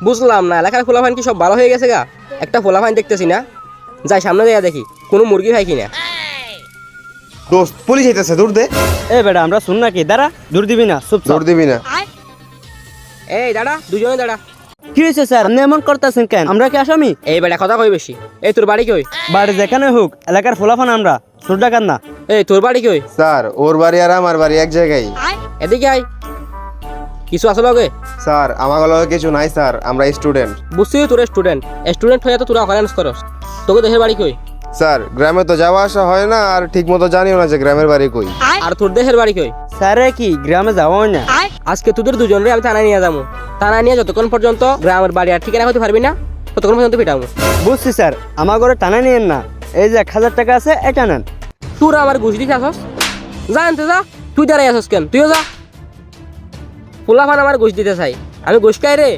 বুঝলাম না, এলাকার ফোলাফান কি সব ভালো হয়ে গেছে গা? একটা ফোলাফান দেখতেছি না, যাই সামনে যাইয়া দেখি কোনো মুরগি হয় কিনা। দোস্ত পুলিশ আইতেছে, দূর দে। এ বেটা আমরা শুন নাকি, দাঁড়া, দূর দিবি না, চুপ দূর দিবি না। এই দাঁড়া, দুজনে দাঁড়া। কি হয়েছে স্যার, আপনি এমন করতেছেন কেন? আমরা কি আসামি? এই বেটা কথা কই বেশি। এই তোর বাড়ি কই? বাড়ি যেখানে হোক, এলাকার ফোলাফান আমরা, চোর ডাকাত না। এই তোর বাড়ি কই? স্যার ওর বাড়ি আর আমার বাড়ি এক জায়গায়। এদিকে আয়, কিছু আছে লগে? স্যার আমার লগে কিছু নাই স্যার, আমরা স্টুডেন্ট। বুঝছি তোর স্টুডেন্ট, স্টুডেন্ট হয়ে তো তোরা অকারেন্স করস। তোকে দেশের বাড়ি কই? স্যার গ্রামে তো যাওয়া আসা হয় না, আর ঠিক মতো জানিও না যে গ্রামের বাড়ি কই। আর তোর দেশের বাড়ি কই? স্যার কি গ্রামে যাওয়া হয় না? আজকে তোদের দুজনরে আমি থানায় নিয়ে যাবো। থানায় নিয়ে যতক্ষণ পর্যন্ত গ্রামের বাড়ি আর ঠিকানা হতে পারবি না, ততক্ষণ পর্যন্ত পিটাবো। বুঝছি স্যার, আমার ঘরে টানা নিয়েন না, এই যে 1000 টাকা আছে এটা নেন। তোরা আমার ঘুষ দিতে আসস? জানতে যা, তুই দাঁড়াই আসস কেন? তুইও যা। পোলাপান আমার ঘুষ দিতে চাই, আমি ঘুষ খাই রে।